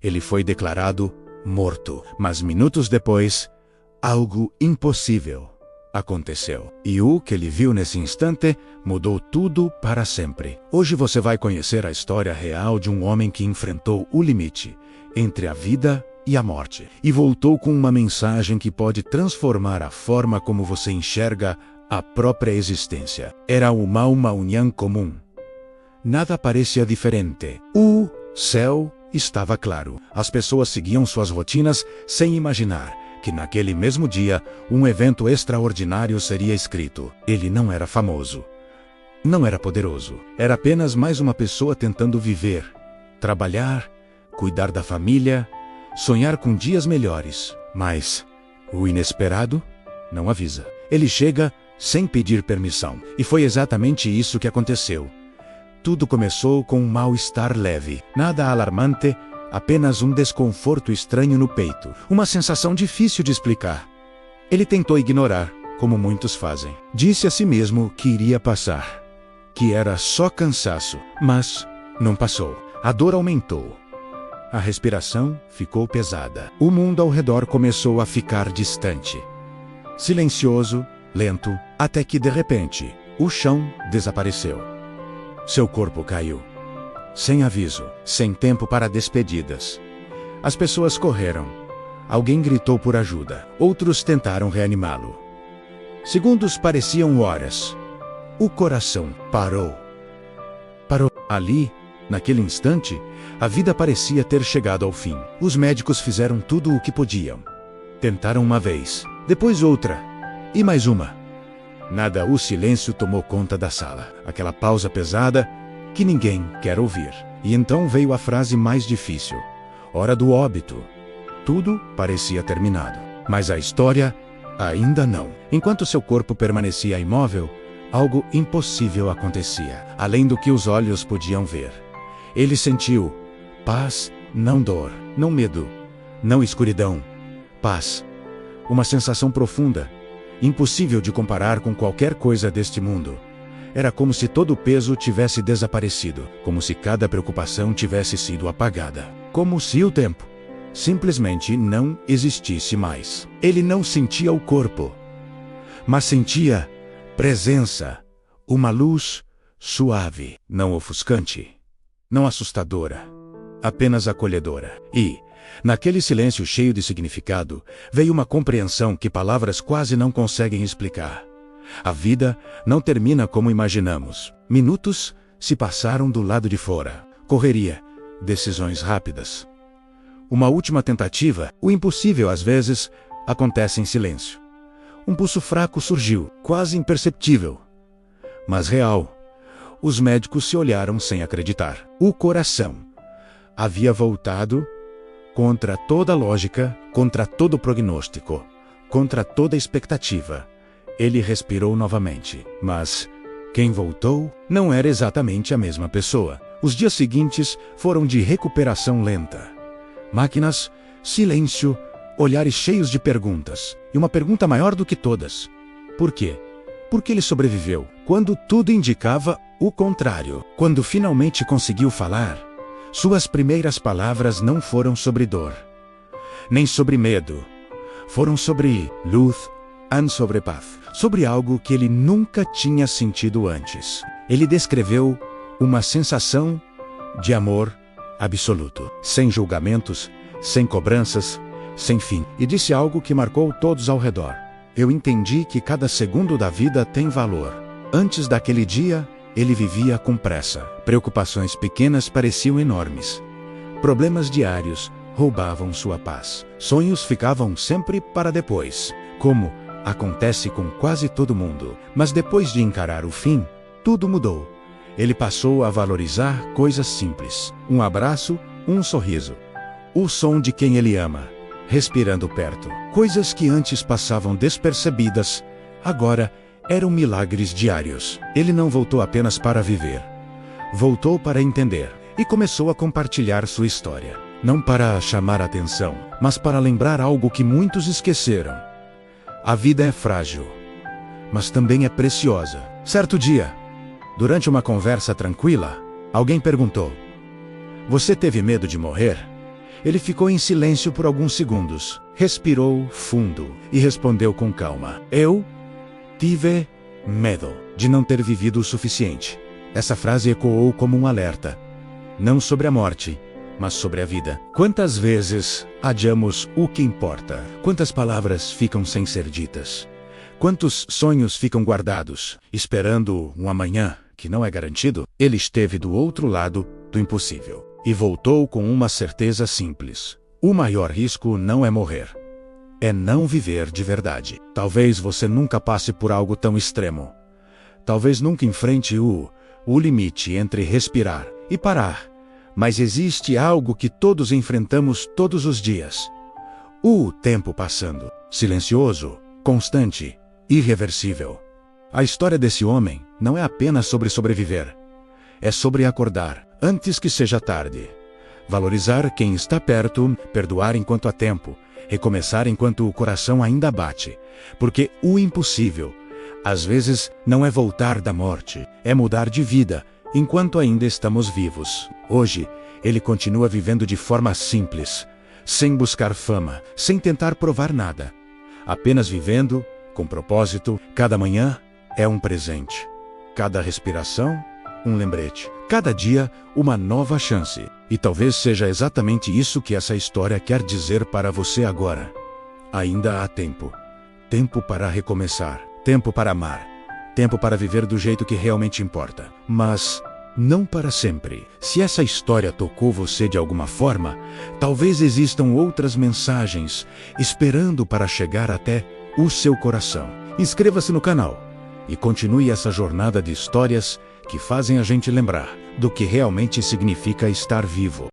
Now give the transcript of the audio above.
ele foi declarado morto. Mas minutos depois, algo impossível aconteceu. E o que ele viu nesse instante mudou tudo para sempre. Hoje você vai conhecer a história real de um homem que enfrentou o limite entre a vida e a morte. E voltou com uma mensagem que pode transformar a forma como você enxerga a própria existência. Era uma união comum. Nada parecia diferente. O céu estava claro. As pessoas seguiam suas rotinas sem imaginar que naquele mesmo dia um evento extraordinário seria escrito. Ele não era famoso. Não era poderoso. Era apenas mais uma pessoa tentando viver, trabalhar, cuidar da família, sonhar com dias melhores. Mas o inesperado não avisa. Ele chega sem pedir permissão. E foi exatamente isso que aconteceu. Tudo começou com um mal-estar leve. Nada alarmante, apenas um desconforto estranho no peito. Uma sensação difícil de explicar. Ele tentou ignorar, como muitos fazem. Disse a si mesmo que iria passar, que era só cansaço. Mas não passou. A dor aumentou. A respiração ficou pesada. O mundo ao redor começou a ficar distante. Silencioso, lento, até que de repente, o chão desapareceu. Seu corpo caiu. Sem aviso, sem tempo para despedidas. As pessoas correram. Alguém gritou por ajuda. Outros tentaram reanimá-lo. Segundos pareciam horas. O coração parou. Parou. Ali, naquele instante, a vida parecia ter chegado ao fim. Os médicos fizeram tudo o que podiam. Tentaram uma vez, depois outra, e mais uma. Nada, o silêncio tomou conta da sala. Aquela pausa pesada que ninguém quer ouvir. E então veio a frase mais difícil. Hora do óbito. Tudo parecia terminado. Mas a história ainda não. Enquanto seu corpo permanecia imóvel, algo impossível acontecia, além do que os olhos podiam ver. Ele sentiu paz, não dor, não medo, não escuridão. Paz. Uma sensação profunda, impossível de comparar com qualquer coisa deste mundo. Era como se todo o peso tivesse desaparecido, como se cada preocupação tivesse sido apagada. Como se o tempo simplesmente não existisse mais. Ele não sentia o corpo, mas sentia presença, uma luz suave, não ofuscante, não assustadora, apenas acolhedora. E, naquele silêncio cheio de significado, veio uma compreensão que palavras quase não conseguem explicar. A vida não termina como imaginamos. Minutos se passaram do lado de fora. Correria, decisões rápidas. Uma última tentativa, o impossível às vezes acontece em silêncio. Um pulso fraco surgiu, quase imperceptível, mas real. Os médicos se olharam sem acreditar. O coração havia voltado contra toda lógica, contra todo prognóstico, contra toda expectativa. Ele respirou novamente, mas quem voltou não era exatamente a mesma pessoa. Os dias seguintes foram de recuperação lenta. Máquinas, silêncio, olhares cheios de perguntas. E uma pergunta maior do que todas. Por quê? Por que ele sobreviveu? Quando tudo indicava o contrário. Quando finalmente conseguiu falar, suas primeiras palavras não foram sobre dor, nem sobre medo. Foram sobre luz e sobre paz. Sobre algo que ele nunca tinha sentido antes. Ele descreveu uma sensação de amor absoluto, sem julgamentos, sem cobranças, sem fim. E disse algo que marcou todos ao redor. Eu entendi que cada segundo da vida tem valor. Antes daquele dia, ele vivia com pressa. Preocupações pequenas pareciam enormes. Problemas diários roubavam sua paz. Sonhos ficavam sempre para depois, como acontece com quase todo mundo. Mas depois de encarar o fim, tudo mudou. Ele passou a valorizar coisas simples. Um abraço, um sorriso. O som de quem ele ama, respirando perto. Coisas que antes passavam despercebidas, agora eram milagres diários. Ele não voltou apenas para viver. Voltou para entender. E começou a compartilhar sua história. Não para chamar atenção, mas para lembrar algo que muitos esqueceram. A vida é frágil, mas também é preciosa. Certo dia, durante uma conversa tranquila, alguém perguntou: "Você teve medo de morrer?" Ele ficou em silêncio por alguns segundos, respirou fundo e respondeu com calma: Eu tive medo de não ter vivido o suficiente. Essa frase ecoou como um alerta. Não sobre a morte, mas sobre a vida. Quantas vezes adiamos o que importa? Quantas palavras ficam sem ser ditas? Quantos sonhos ficam guardados, esperando um amanhã que não é garantido? Ele esteve do outro lado do impossível e voltou com uma certeza simples: o maior risco não é morrer, é não viver de verdade. Talvez você nunca passe por algo tão extremo. Talvez nunca enfrente o limite entre respirar e parar. Mas existe algo que todos enfrentamos todos os dias: o tempo passando, silencioso, constante, irreversível. A história desse homem não é apenas sobre sobreviver. É sobre acordar antes que seja tarde. Valorizar quem está perto, perdoar enquanto há tempo, recomeçar enquanto o coração ainda bate. Porque o impossível, às vezes, não é voltar da morte, é mudar de vida enquanto ainda estamos vivos. Hoje, ele continua vivendo de forma simples, sem buscar fama, sem tentar provar nada. Apenas vivendo, com propósito. Cada manhã é um presente. Cada respiração, um lembrete. Cada dia, uma nova chance. E talvez seja exatamente isso que essa história quer dizer para você agora. Ainda há tempo. Tempo para recomeçar. Tempo para amar. Tempo para viver do jeito que realmente importa. Mas não para sempre. Se essa história tocou você de alguma forma, talvez existam outras mensagens esperando para chegar até o seu coração. Inscreva-se no canal e continue essa jornada de histórias que fazem a gente lembrar do que realmente significa estar vivo.